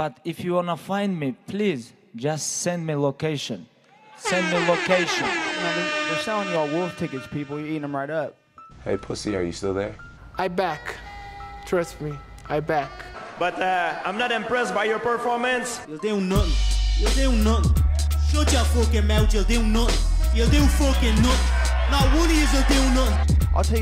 But if you wanna find me, please just send me location. Send me location. They're selling you all wolf tickets, people. You're eating them right up. Hey, pussy, are you still there? I back. Trust me, I back. But I'm not impressed by your performance. You'll do nothing. You'll do nothing. Shut your fucking mouth, you'll do nothing. You'll do fucking nothing. Not one of you will do nothing. I'll tell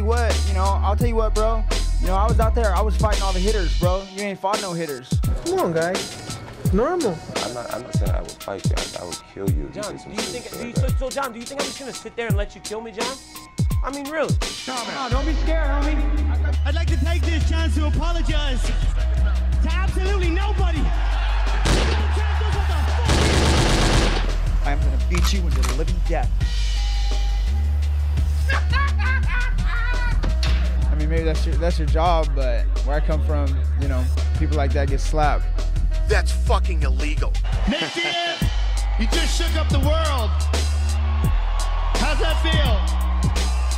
you what, bro. I was out there, I was fighting all the hitters, bro. You ain't fought no hitters. Come on, guys. It's normal. I'm not saying I would fight you. I would kill you. John, do you think I'm just gonna sit there and let you kill me, John? I mean, really? No, don't be scared, homie. I'd like to take this chance to apologize to absolutely nobody. I'm gonna beat you into the living death. I mean, maybe that's your job, but where I come from, people like that get slapped. That's fucking illegal. Nick Diaz, you just shook up the world. How's that feel?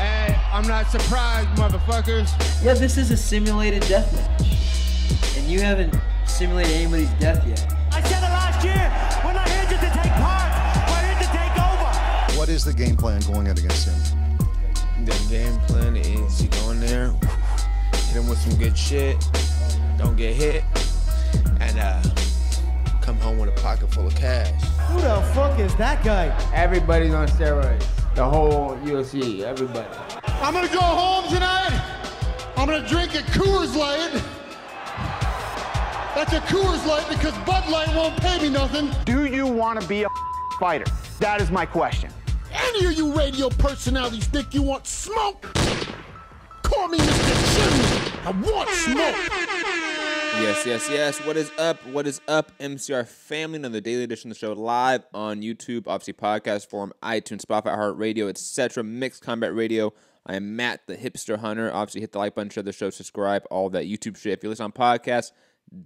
Hey, I'm not surprised, motherfuckers. Yeah, this is a simulated death match. And you haven't simulated anybody's death yet. I said it last year. We're not here just to take part. We're here to take over. What is the game plan going in against him? The game plan is you go in there, hit him with some good shit, don't get hit, and come home with a pocket full of cash. Who the fuck is that guy? Everybody's on steroids. The whole UFC, everybody. I'm gonna go home tonight. I'm gonna drink a Coors Light. That's a Coors Light because Bud Light won't pay me nothing. Do you want to be a fighter? That is my question. Any of you radio personalities think you want smoke? Call me Mr. Chimney. I want smoke. Yes. What is up? What is up, MCR family? Another daily edition of the show live on YouTube, obviously podcast form, iTunes, Spotify, iHeartRadio, etc. Mixed Combat Radio. I am Matt, the hipster hunter. Obviously, hit the like button, share the show, subscribe, all that YouTube shit. If you listen on podcasts,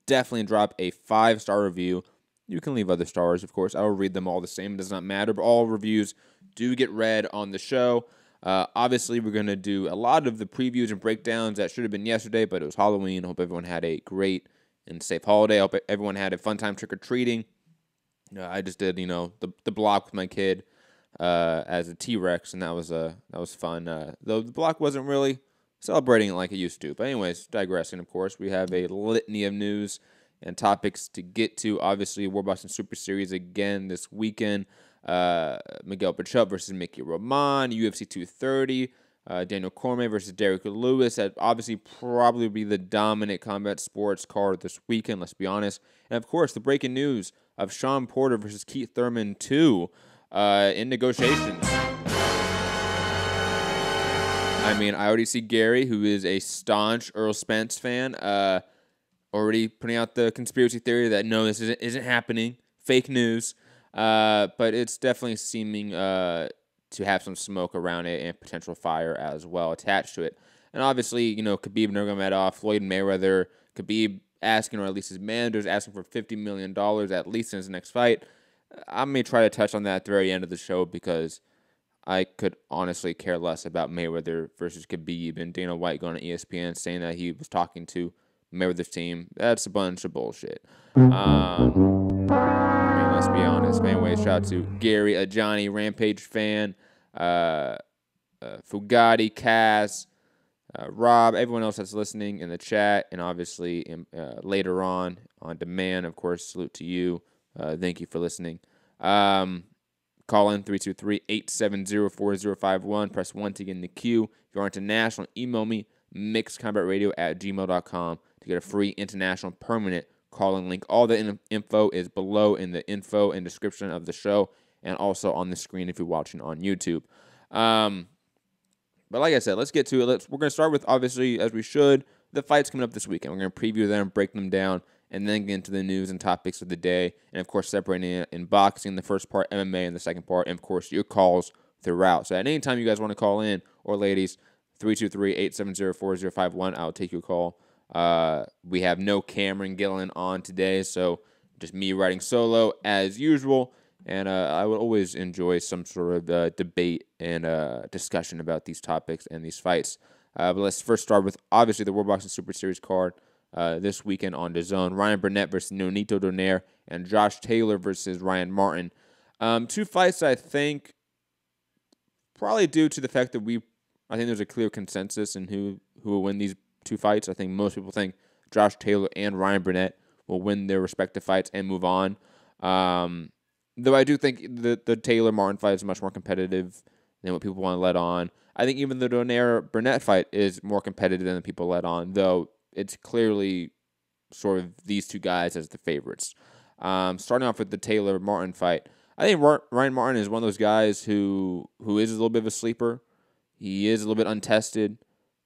definitely drop a 5-star review. You can leave other stars, of course. I will read them all the same. It does not matter, but all reviews do get read on the show. Obviously, we're going to do a lot of the previews and breakdowns that should have been yesterday, but it was Halloween. I hope everyone had a great and safe holiday. I hope everyone had a fun time trick-or-treating. I just did, the block with my kid as a T-Rex, and that was fun. Though the block wasn't really celebrating it like it used to. But anyways, digressing, of course, we have a litany of news and topics to get to. Obviously, War Boxing Super Series again this weekend. Miguel Bachop versus Mickey Roman, UFC 230, Daniel Cormier versus Derrick Lewis. That obviously probably be the dominant combat sports card this weekend, let's be honest. And of course, the breaking news of Shawn Porter versus Keith Thurman 2 in negotiations. I mean, I already see Gary, who is a staunch Earl Spence fan, already putting out the conspiracy theory that no, this isn't happening, fake news. But it's definitely seeming to have some smoke around it and potential fire as well attached to it. And obviously, Khabib Nurmagomedov, Floyd Mayweather, Khabib asking, or at least his manager's asking for $50 million at least in his next fight. I may try to touch on that at the very end of the show because I could honestly care less about Mayweather versus Khabib and Dana White going on ESPN saying that he was talking to Mayweather's team. That's a bunch of bullshit. Let's be honest. Anyways, shout out to Gary, a Johnny Rampage fan, Fugatti, Cass, Rob, everyone else that's listening in the chat, and obviously later on demand, of course, salute to you. Thank you for listening. Call in 323-870-4051. Press 1 to get in the queue. If you're international, email me, mixedcombatradio@gmail.com to get a free international permanent calling link. All the info is below in the info and description of the show and also on the screen if you're watching on YouTube. But like I said, let's get to it. We're going to start with, obviously, as we should, the fights coming up this weekend. We're going to preview them, break them down, and then get into the news and topics of the day. And, of course, separating it in boxing, the first part, MMA, and the second part, and, of course, your calls throughout. So at any time you guys want to call in, or ladies, 323-870-4051, I'll take your call. We have no Cameron Gillen on today, so just me writing solo as usual. And I would always enjoy some sort of debate and discussion about these topics and these fights. But let's first start with, obviously, the World Boxing Super Series card. this weekend on DAZN. Ryan Burnett versus Nonito Donaire, and Josh Taylor versus Ryan Martin. Two fights that I think probably due to the fact that I think there's a clear consensus in who will win these two fights. I think most people think Josh Taylor and Ryan Burnett will win their respective fights and move on. Though I do think the Taylor-Martin fight is much more competitive than what people want to let on. I think even the Donaire-Burnett fight is more competitive than people let on, though it's clearly sort of these two guys as the favorites. Starting off with the Taylor-Martin fight, I think Ryan Martin is one of those guys who is a little bit of a sleeper. He is a little bit untested.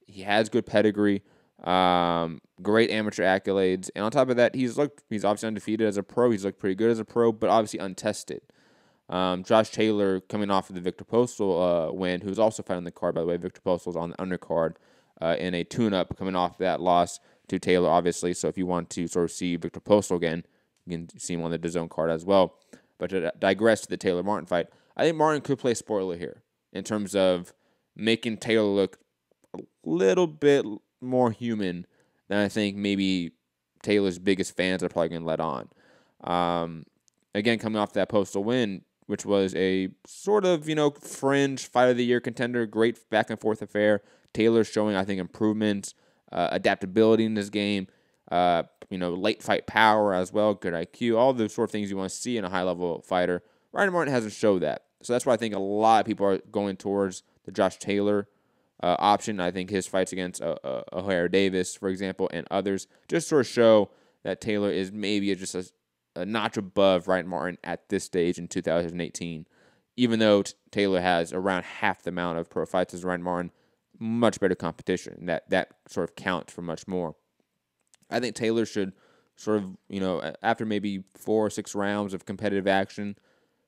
He has good pedigree, great amateur accolades, and on top of that, he's obviously undefeated as a pro. He's looked pretty good as a pro, but obviously untested. Josh Taylor coming off of the Victor Postal win, who's also fighting the card, by the way. Victor Postal's on the undercard in a tune-up coming off that loss to Taylor, obviously. So if you want to sort of see Victor Postal again, you can see him on the DAZN card as well. But to digress to the Taylor-Martin fight, I think Martin could play spoiler here in terms of making Taylor look a little bit more human than I think maybe Taylor's biggest fans are probably going to let on. Again, coming off that Postal win, which was a sort of, fringe fight of the year contender, great back and forth affair. Taylor showing, I think, improvements, adaptability in this game, late fight power as well, good IQ, all those sort of things you want to see in a high-level fighter. Ryan Martin hasn't showed that. So that's why I think a lot of people are going towards the Josh Taylor option. I think his fights against O'Hare Davis, for example, and others just sort of show that Taylor is maybe just a notch above Ryan Martin at this stage in 2018. Even though Taylor has around half the amount of pro fights as Ryan Martin, much better competition. That sort of counts for much more. I think Taylor should sort of, after maybe 4 or 6 rounds of competitive action,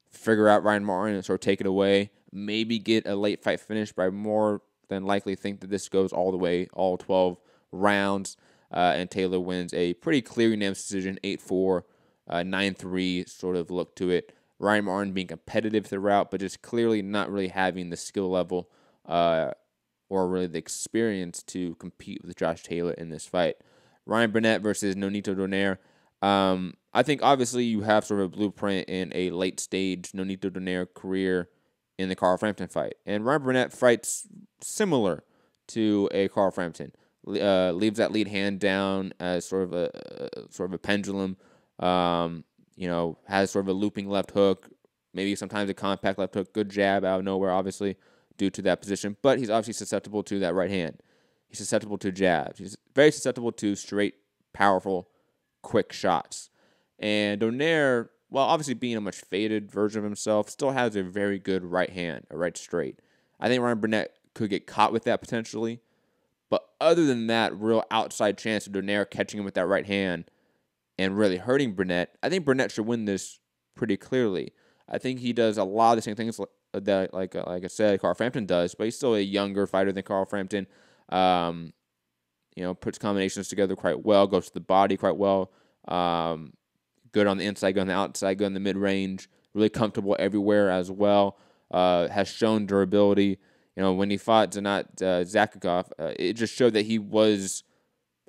figure out Ryan Martin and sort of take it away. Maybe get a late fight finish, but I more than likely think that this goes all the way, all 12 rounds, and Taylor wins a pretty clear unanimous decision, 8-4, 9-3 sort of look to it. Ryan Martin being competitive throughout, but just clearly not really having the skill level or really the experience to compete with Josh Taylor in this fight. Ryan Burnett versus Nonito Donaire. I think obviously you have sort of a blueprint in a late stage Nonito Donaire career in the Carl Frampton fight. And Ryan Burnett fights similar to a Carl Frampton. Leaves that lead hand down as sort of a pendulum. Has sort of a looping left hook, maybe sometimes a compact left hook, good jab out of nowhere, obviously, due to that position. But he's obviously susceptible to that right hand. He's susceptible to jabs. He's very susceptible to straight, powerful, quick shots. And Donaire, while obviously being a much faded version of himself, still has a very good right hand, a right straight. I think Ryan Burnett could get caught with that potentially. But other than that, real outside chance of Donaire catching him with that right hand and really hurting Burnett, I think Burnett should win this pretty clearly. I think he does a lot of the same things that, like I said, Carl Frampton does, but he's still a younger fighter than Carl Frampton. Puts combinations together quite well, goes to the body quite well. Good on the inside, good on the outside, good on the mid-range, really comfortable everywhere as well. Has shown durability. When he fought Zanat Zakakov, it just showed that he was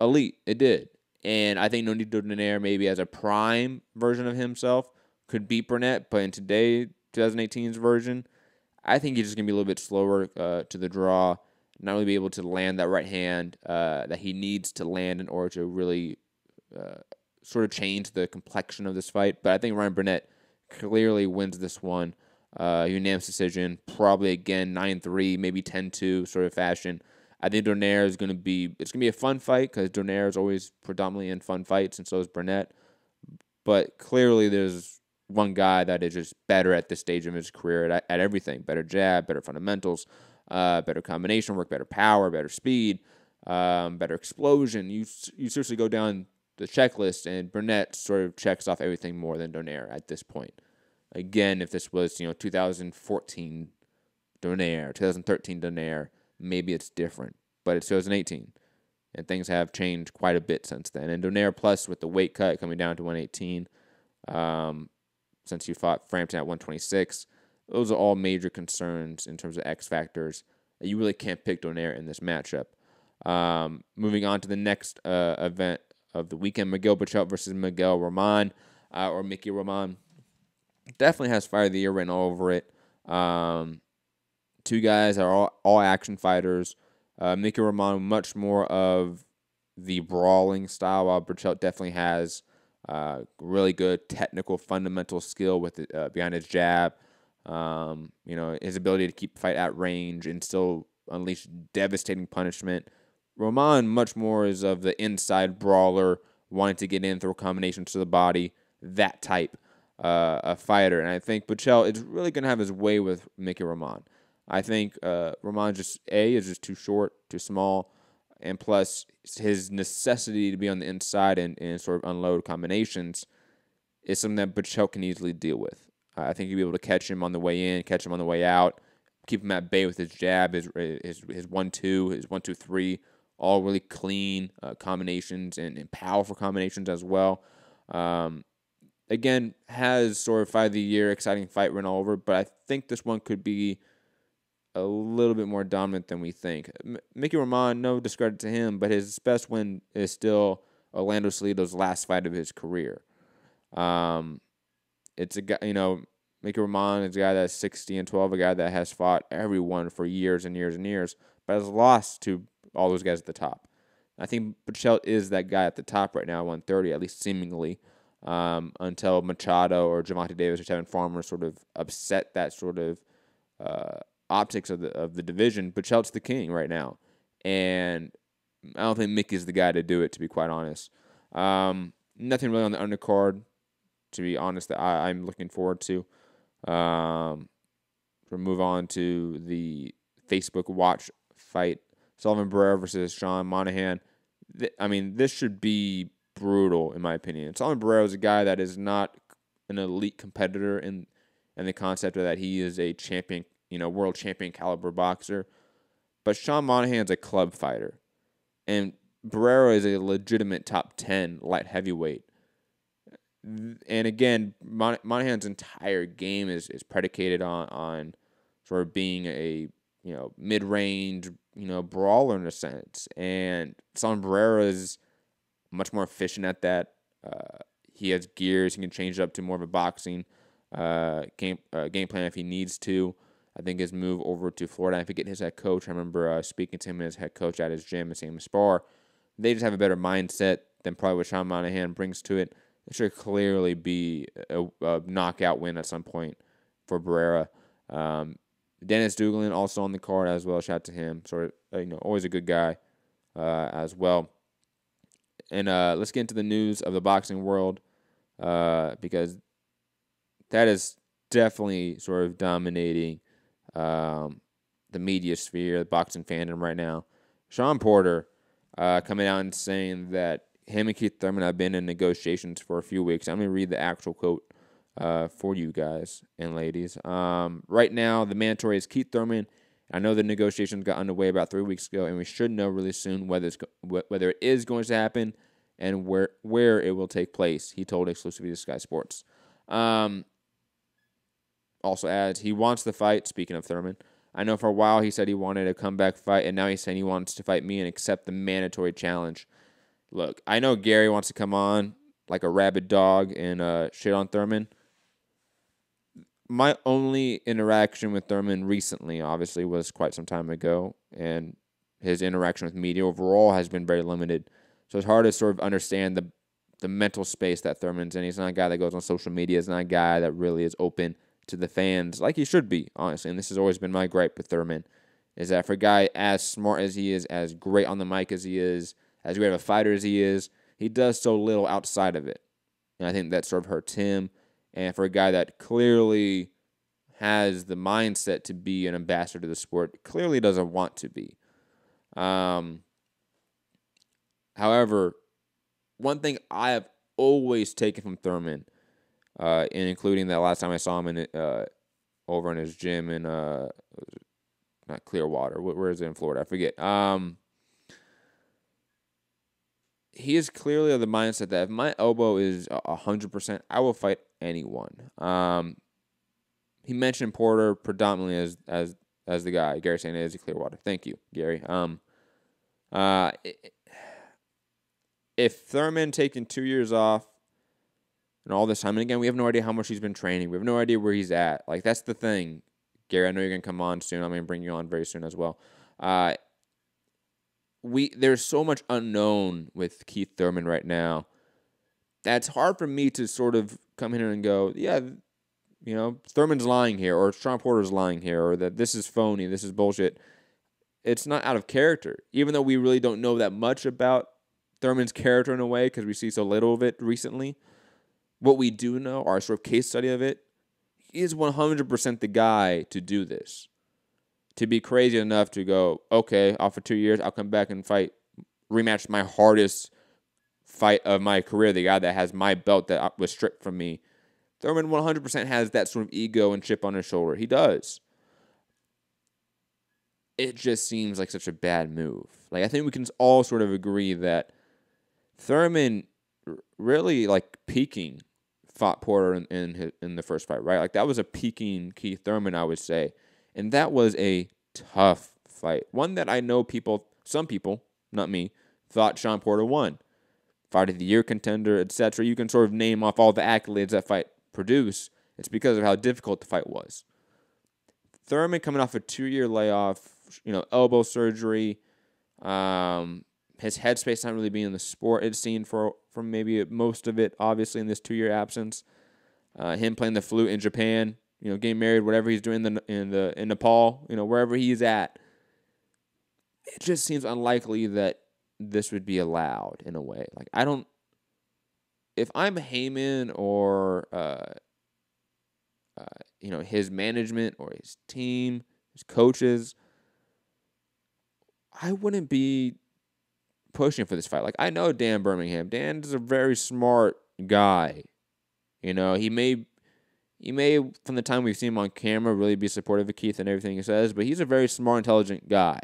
elite. It did. And I think Nonito Donaire, maybe as a prime version of himself, could beat Burnett. But in 2018's version, I think he's just going to be a little bit slower to the draw, not really be able to land that right hand that he needs to land in order to really sort of change the complexion of this fight. But I think Ryan Burnett clearly wins this one. Unanimous decision, probably again 9-3, maybe 10-2 sort of fashion. I think Donaire is going to be a fun fight because Donaire is always predominantly in fun fights, and so is Burnett. But clearly there's one guy that is just better at this stage of his career at everything. Better jab, better fundamentals, better combination work, better power, better speed, better explosion. You seriously go down the checklist, and Burnett sort of checks off everything more than Donaire at this point. Again, if this was 2014 Donaire, 2013 Donaire, maybe it's different. But it's 2018, and things have changed quite a bit since then. And Donaire plus with the weight cut coming down to 118, since you fought Frampton at 126, those are all major concerns in terms of X factors. You really can't pick Donaire in this matchup. Moving on to the next event of the weekend. Miguel Berchelt versus Miguel Roman, or Mickey Roman. Definitely has Fight of the Year written all over it. Two guys are all action fighters. Mickey Roman, much more of the brawling style, while Berchelt definitely has really good technical fundamental skill with behind his jab. His ability to keep the fight at range and still unleash devastating punishment. Roman much more is of the inside brawler, wanting to get in, throw combinations to the body, that type of fighter. And I think Berchelt is really going to have his way with Mickey Roman. I think Roman is just too short, too small, and plus his necessity to be on the inside and sort of unload combinations is something that Berchelt can easily deal with. I think he'll be able to catch him on the way in, catch him on the way out, keep him at bay with his jab, his 1-2, his 1-2-3, all really clean combinations and powerful combinations as well. Again, has sort of Fight of the Year, exciting fight run all over, but I think this one could be a little bit more dominant than we think. Mickey Roman, no discredit to him, but his best win is still Orlando Salido's last fight of his career. It's a guy, Mickey Roman is a guy that's 60-12, a guy that has fought everyone for years and years and years, but has lost to all those guys at the top. I think Berchelt is that guy at the top right now, 130, at least seemingly, until Machado or Gervonta Davis or Tevin Farmer sort of upset that sort of optics of the division. Berchelt's the king right now, and I don't think Mickey's the guy to do it, to be quite honest. Nothing really on the undercard, to be honest, that I'm looking forward to. We'll move on to the Facebook watch fight. Sullivan Barrera versus Shawn Monahan. This should be brutal, in my opinion. Sullivan Barrera is a guy that is not an elite competitor in the concept of that he is a champion, world champion caliber boxer. But Shawn Monahan's a club fighter. And Barrera is a legitimate top 10 light heavyweight. And again, Monahan's entire game is predicated on sort of being a mid-range brawler in a sense. And Sullivan Barrera is much more efficient at that. He has gears. He can change it up to more of a boxing game plan if he needs to. I think his move over to Florida, I forget his head coach. I remember speaking to him and his head coach at his gym and seeing him spar. They just have a better mindset than probably what Shawn Monahan brings to it. It should clearly be a knockout win at some point for Barrera. Dennis Duglin also on the card as well. Shout out to him. Sort of, always a good guy as well. And let's get into the news of the boxing world because that is definitely sort of dominating the media sphere, the boxing fandom right now. Shawn Porter coming out and saying that him and Keith Thurman have been in negotiations for a few weeks. I'm going to read the actual quote for you guys and ladies. Right now, the mandatory is Keith Thurman. I know the negotiations got underway about 3 weeks ago, and we should know really soon whether it is going to happen and where it will take place, he told exclusively to Sky Sports. Also adds, he wants the fight, speaking of Thurman. I know for a while he said he wanted a comeback fight, and now he's saying he wants to fight me and accept the mandatory challenge. Look, I know Gary wants to come on like a rabid dog and shit on Thurman. My only interaction with Thurman recently, obviously, was quite some time ago, and his interaction with media overall has been very limited. So it's hard to sort of understand the mental space that Thurman's in. He's not a guy that goes on social media. He's not a guy that really is open to the fans like he should be, honestly. And this has always been my gripe with Thurman, is that for a guy as smart as he is, as great on the mic as he is, as great of a fighter as he is, he does so little outside of it. And I think that sort of hurts him. And for a guy that clearly has the mindset to be an ambassador to the sport, clearly doesn't want to be. However, one thing I have always taken from Thurman, and including that last time I saw him over in his gym in not Clearwater, where is it in Florida? I forget. He is clearly of the mindset that if my elbow is 100%, I will fight anyone. He mentioned Porter predominantly as the guy. Gary saying it is Clearwater. Thank you, Gary. if Thurman taking 2 years off and all this time, and again, we have no idea how much he's been training. We have no idea where he's at. Like, that's the thing. Gary, I know you're going to come on soon. I'm going to bring you on very soon as well. There's so much unknown with Keith Thurman right now. That's hard for me to sort of come in here and go, yeah, you know, Thurman's lying here, or Shawn Porter's lying here, or that this is phony, this is bullshit. It's not out of character, even though we really don't know that much about Thurman's character in a way because we see so little of it recently. What we do know, our sort of case study of it, he is 100% the guy to do this. To be crazy enough to go, okay, off for 2 years, I'll come back and rematch my hardest fight of my career, the guy that has my belt that was stripped from me. Thurman 100% has that sort of ego and chip on his shoulder. He does. It just seems like such a bad move. Like, I think we can all sort of agree that Thurman really, like, peaking fought Porter in the first fight, right? Like, that was a peaking Keith Thurman, I would say. And that was a tough fight. One that I know some people, not me, thought Shawn Porter won. Fight of the year contender, etc. You can sort of name off all the accolades that fight produced. It's because of how difficult the fight was. Thurman coming off a 2-year layoff, elbow surgery, his headspace not really being in the sport, it's seen for maybe most of it, obviously, in this 2-year absence. Him playing the flute in Japan, getting married, whatever he's doing in Nepal, wherever he's at. It just seems unlikely that this would be allowed in a way. Like, if I'm Heyman or, his management or his team, his coaches, I wouldn't be pushing for this fight. Like, I know Dan Birmingham. Dan is a very smart guy. He may, from the time we've seen him on camera, really be supportive of Keith and everything he says, but he's a very smart, intelligent guy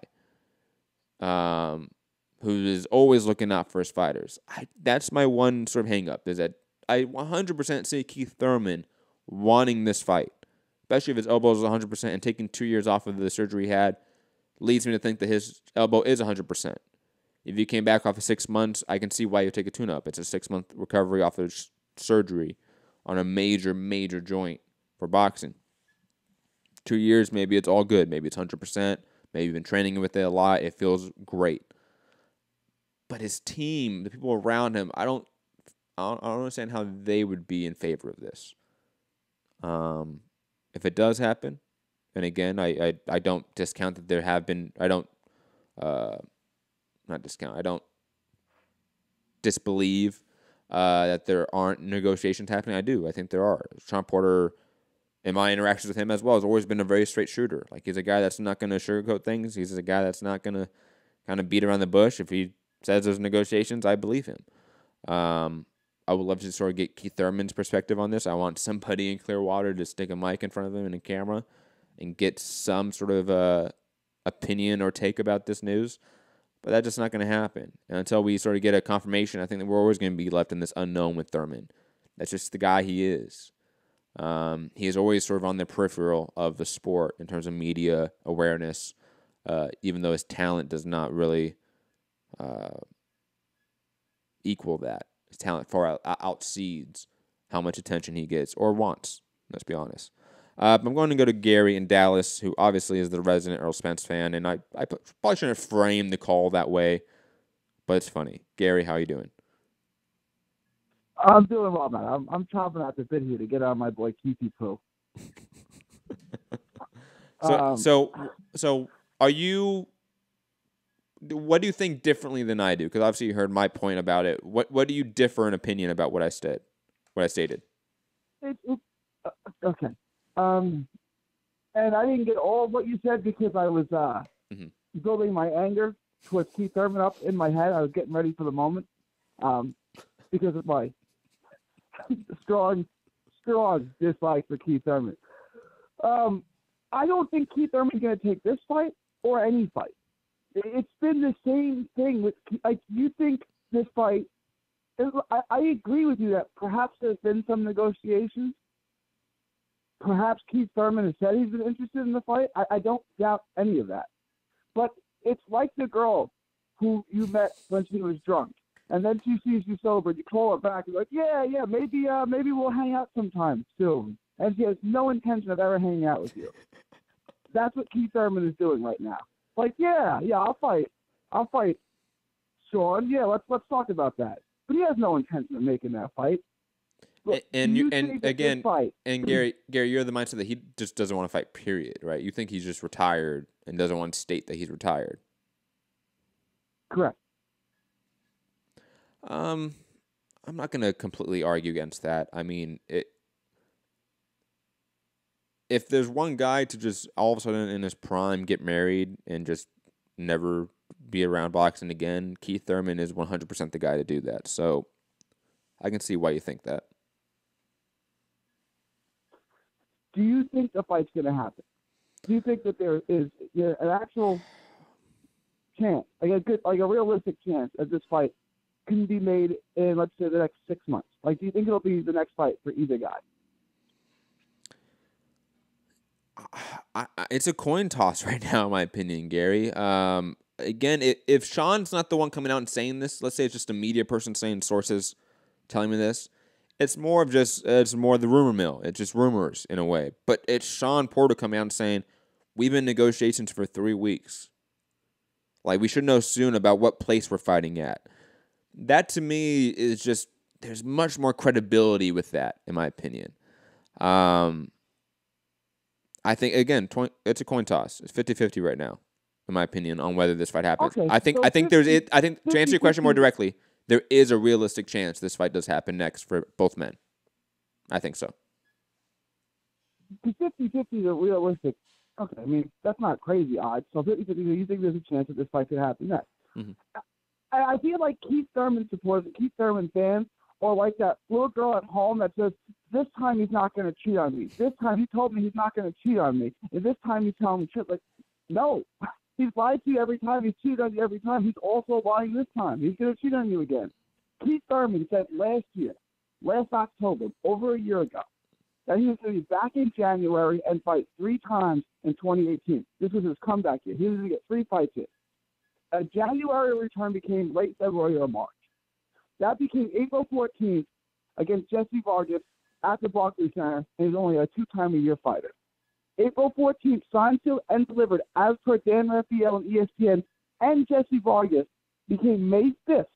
who is always looking out for his fighters. That's my one sort of hang-up, is that I 100% see Keith Thurman wanting this fight, especially if his elbow is 100%, and taking 2 years off of the surgery he had leads me to think that his elbow is 100%. If he came back off of 6 months, I can see why you take a tune-up. It's a 6-month recovery off of surgery on a major, major joint for boxing. 2 years, maybe it's all good. Maybe it's 100%. Maybe you've been training with it a lot. It feels great. But his team, the people around him, I don't understand how they would be in favor of this. If it does happen, and again, I don't discount that there have been, I don't disbelieve that there aren't negotiations happening. I do. I think there are. Shawn Porter, in my interactions with him as well, has always been a very straight shooter. Like, he's a guy that's not going to sugarcoat things. He's a guy that's not going to kind of beat around the bush. If he says there's negotiations, I believe him. I would love to sort of get Keith Thurman's perspective on this. I want somebody in Clearwater to stick a mic in front of him and a camera and get some sort of opinion or take about this news. But that's just not going to happen. And until we sort of get a confirmation, I think that we're always going to be left in this unknown with Thurman. That's just the guy he is. He is always sort of on the peripheral of the sport in terms of media awareness, even though his talent does not really equal that. His talent far outseeds how much attention he gets or wants, let's be honest. I'm going to go to Gary in Dallas, who obviously is the resident Earl Spence fan, and I probably shouldn't have framed the call that way, but it's funny. Gary, how you doing? I'm doing well, man. I'm chomping at the bit here to get on my boy Keithy Poo. So are you? What do you think differently than I do? Because obviously you heard my point about it. What do you differ in opinion about what I said? What I stated? Okay. And I didn't get all of what you said because I was building my anger towards Keith Thurman up in my head. I was getting ready for the moment because of my strong dislike for Keith Thurman. I don't think Keith Thurman's going to take this fight or any fight. It's been the same thing with, like, you think this fight, I agree with you that perhaps there's been some negotiations. Perhaps Keith Thurman has said he's been interested in the fight. I don't doubt any of that. But it's like the girl who you met when she was drunk. and then she sees you sober, you call her back, and you're like, yeah, maybe we'll hang out sometime soon. And she has no intention of ever hanging out with you. That's what Keith Thurman is doing right now. Like, yeah, I'll fight Shawn. Yeah, let's talk about that. But he has no intention of making that fight. Look, and Gary, you're the mindset that he just doesn't want to fight, period, right? You think he's just retired and doesn't want to state that he's retired. Correct. I'm not going to completely argue against that. I mean, if there's one guy to just all of a sudden in his prime get married and just never be around boxing again, Keith Thurman is 100% the guy to do that. So I can see why you think that. Do you think the fight's going to happen? Do you think that there is an actual chance, like a realistic chance that this fight can be made in, let's say, the next 6 months? Like, do you think it'll be the next fight for either guy? It's a coin toss right now, in my opinion, Gary. Again, if Shawn's not the one coming out and saying this, let's say it's just a media person saying, sources telling me this, it's more of the rumor mill. It's just rumors in a way. But it's Shawn Porter coming out and saying, we've been in negotiations for 3 weeks. Like, we should know soon about what place we're fighting at. That, to me, is just, there's much more credibility with that, in my opinion. I think, again, it's a coin toss. It's 50-50 right now, in my opinion, on whether this fight happens. Okay, I think to answer your question more directly, there is a realistic chance this fight does happen next for both men. I think so. The 50-50 is a realistic. Okay, I mean, that's not crazy odds. So 50-50, you think there's a chance that this fight could happen next. Mm-hmm. I feel like Keith Thurman supporters, Keith Thurman fans, or like that little girl at home that says, this time he's not going to cheat on me. This time he told me he's not going to cheat on me. And this time he's telling me shit. Like, no. He's lied to you every time. He's cheated on you every time. He's also lying this time. He's going to cheat on you again. Keith Thurman said last October, over a year ago, that he was going to be back in January and fight 3 times in 2018. This was his comeback year. He was going to get 3 fights in. A January return became late February or March. That became April 14th against Jesse Vargas at the Barclays Center, and he's only a 2-time-a-year fighter. April 14th, signed, sealed, and delivered, as per Dan Raphael and ESPN, and Jesse Vargas, became May 5th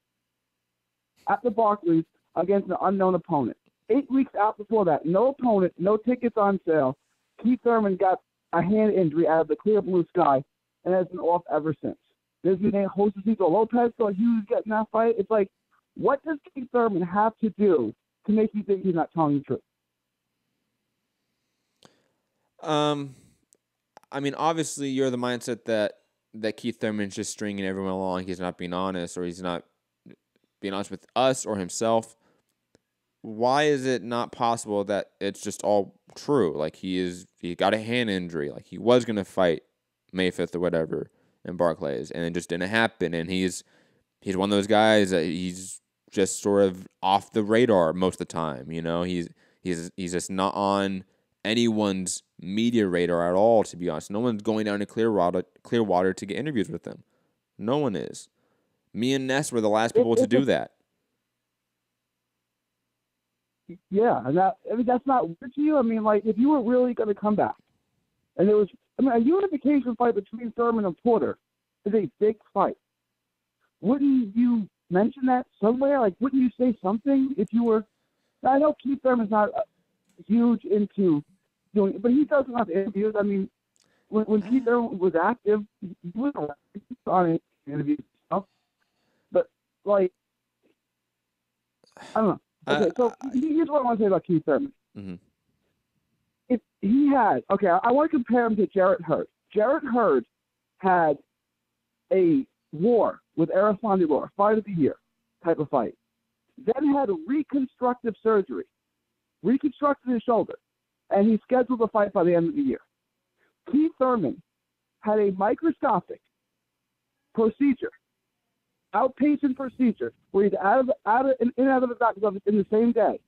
at the Barclays against an unknown opponent. 8 weeks out before that, no opponent, no tickets on sale. Keith Thurman got a hand injury out of the clear blue sky and has been off ever since. There's been a Josecito Lopez thought he was getting that fight. It's like, what does Keith Thurman have to do to make you think he's not telling the truth? I mean, obviously, you're the mindset that Keith Thurman's just stringing everyone along. He's not being honest, or he's not being honest with us or himself. Why is it not possible that it's just all true? Like, he got a hand injury. Like, he was going to fight May 5th or whatever in Barclays, and it just didn't happen. And he's one of those guys that he's just sort of off the radar most of the time. You know, he's just not on anyone's media radar at all, to be honest. No one's going down to Clearwater to get interviews with him. No one is. Me and Ness were the last people to do that. Yeah, and that's not weird to you. I mean, like, if you were really going to come back, and there was, a unification fight between Thurman and Porter is a big fight. Wouldn't you mention that somewhere? Like, wouldn't you say something if you were? I know Keith Thurman's not huge into doing, but he does a lot of interviews. I mean, when Keith Thurman was active, he was on interviews and stuff. But, like, I don't know. Okay, so here's what I want to say about Keith Thurman. Mm-hmm. If he had, I want to compare him to Jarrett Hurd. Jarrett Hurd had a war with Arafandi Law, fight of the year type of fight. Then had a reconstructive surgery, reconstructed his shoulder, and he scheduled a fight by the end of the year. Keith Thurman had a microscopic procedure, outpatient procedure, where he's in and out of the doctor's office in the same day,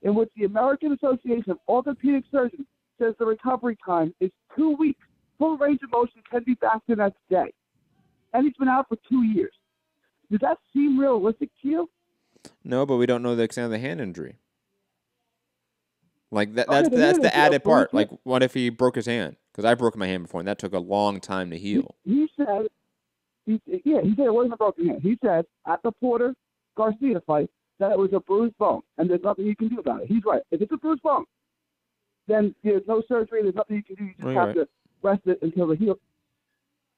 in which the American Association of Orthopedic Surgeons says the recovery time is 2 weeks. Full range of motion can be back the next day. And he's been out for 2 years. Does that seem realistic to you? No, but we don't know the extent of the hand injury. Like that's Okay, that's the added part. Bruce- Like, what if he broke his hand? Because I broke my hand before, and that took a long time to heal. He said it wasn't a broken hand. He said at the Porter Garcia fight that it was a bruised bone, and there's nothing you can do about it. He's right. If it's a bruised bone, then there's no surgery. There's nothing you can do. You just have to rest it until the heal.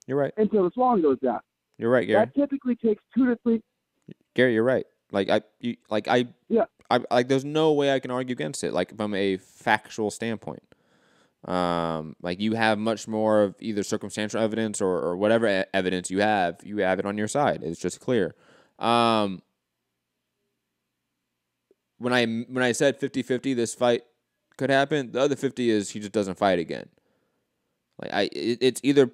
You're right. Until the swelling goes down. You're right, Gary. That typically takes 2 to 3. Gary, you're right. There's no way I can argue against it. Like, from a factual standpoint, like, you have much more of either circumstantial evidence or whatever evidence you have it on your side. It's just clear. When I said 50-50, this fight could happen. The other 50 is he just doesn't fight again. Like, it's either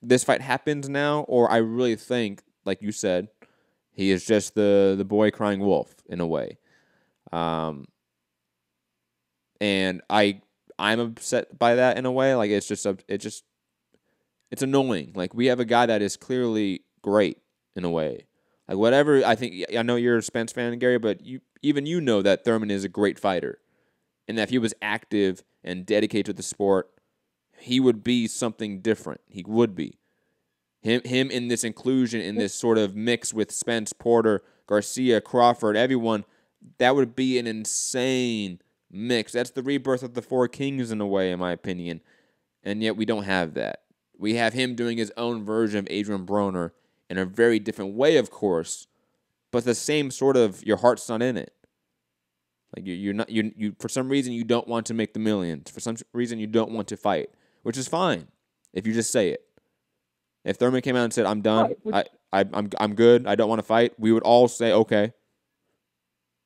this fight happens now, or I really think, like you said, he is just the boy crying wolf in a way. And I'm upset by that in a way. Like, it's annoying. Like, we have a guy that is clearly great in a way. Like, whatever, I know you're a Spence fan, Gary, but you know that Thurman is a great fighter. And that if he was active and dedicated to the sport, he would be something different. He would be. Him in this inclusion, in this sort of mix with Spence, Porter, Garcia, Crawford, everyone, that would be an insane mix. That's the rebirth of the Four Kings in a way, in my opinion. And yet we don't have that. We have him doing his own version of Adrian Broner in a very different way, of course, but the same sort of, your heart's not in it. Like, you for some reason you don't want to make the millions. For some reason you don't want to fight, which is fine if you just say it. If Thurman came out and said, "I'm done. I'm good. I don't want to fight," we would all say, "Okay,"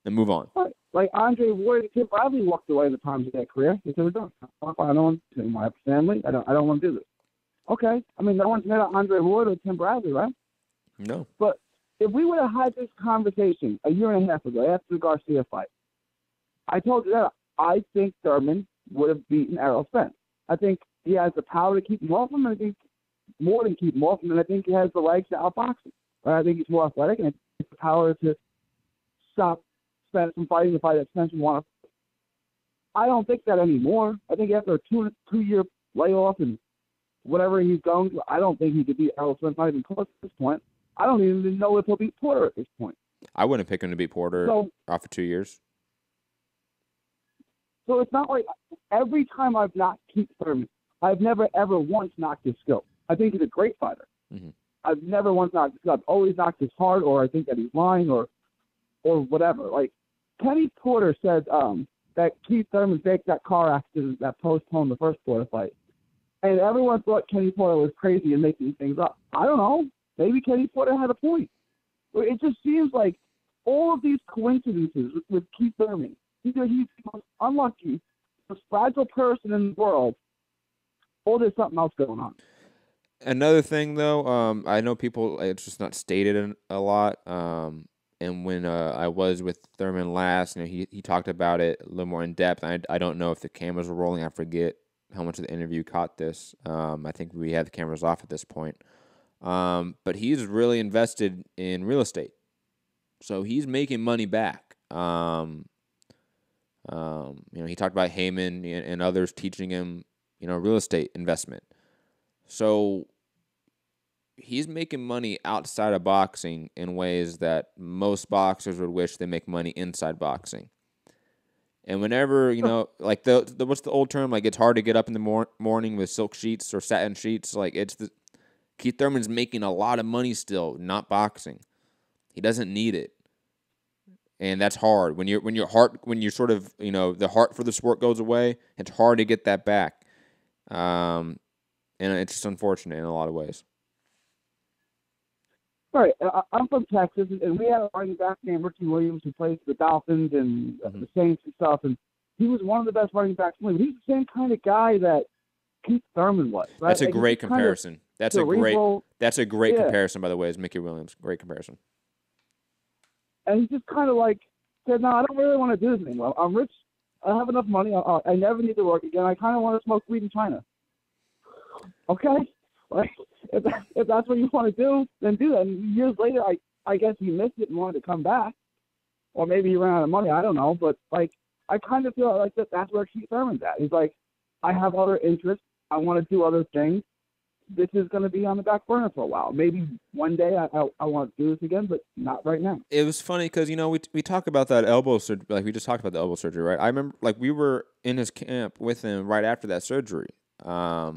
and move on. Right. Like Andre Ward and Tim Bradley walked away at the times of their career. They said, "We're done. I don't want to my family. I don't want to do this." Okay. I mean, no one's met Andre Ward or Tim Bradley, right? No. But if we would have had this conversation a year and a half ago after the Garcia fight, I told you that I think Thurman would have beaten Errol Spence. I think he has the power to keep him off him, and I think more than keep him off him, and I think he has the legs to outbox him. Right? I think he's more athletic, and I think he has the power to stop Spence from fighting the fight that Spence would want to. I don't think that anymore. I think after a two-year layoff and whatever he's going through, I don't think he could beat Errol Spence, not even close at this point. I don't even know if he'll beat Porter at this point. I wouldn't pick him to beat Porter after 2 years. So it's not like every time I've knocked Keith Thurman, I've never, ever once knocked his skill. I think he's a great fighter. Mm-hmm. I've never once knocked his skill. I've always knocked his hard, or I think that he's lying, or whatever. Like, Kenny Porter said that Keith Thurman faked that car accident that postponed the first Porter fight. And everyone thought Kenny Porter was crazy and making things up. I don't know. Maybe Kenny Porter had a point. It just seems like all of these coincidences with Keith Thurman. Either he's the most unlucky, most fragile person in the world, or there's something else going on. Another thing, though, I know people, it's just not stated a lot. And when I was with Thurman last, he talked about it a little more in depth. I don't know if the cameras were rolling. I forget how much of the interview caught this. I think we had the cameras off at this point. But he's really invested in real estate. So he's making money back. He talked about Heyman and others teaching him, real estate investment. So he's making money outside of boxing in ways that most boxers would wish they make money inside boxing. And whenever, like what's the old term? Like, it's hard to get up in the morning with silk sheets or satin sheets. Like, Keith Thurman's making a lot of money still, not boxing. He doesn't need it. And that's hard. When you're sort of, the heart for the sport goes away, it's hard to get that back. And it's just unfortunate in a lot of ways. Right. I'm from Texas, and we had a running back named Ricky Williams who plays for the Dolphins and the Saints and stuff, and he was one of the best running backs in the league. He's the same kind of guy that Keith Thurman was. Right? That's a great comparison. That's a great comparison, by the way, is Mickey Williams. Great comparison. And he just kind of said, "No, I don't really want to do this anymore. I'm rich. I have enough money. I never need to work again. I kind of want to smoke weed in China." Okay? if that's what you want to do, then do that. And years later, I guess he missed it and wanted to come back, or maybe he ran out of money. I don't know, but like I kind of feel like that's where Keith Thurman's at. He's like, I have other interests. I want to do other things. This is going to be on the back burner for a while. Maybe one day I want to do this again, but not right now. It was funny because, we talk about that elbow surgery. Like, we just talked about the elbow surgery, right? I remember, like, we were in his camp with him right after that surgery. So I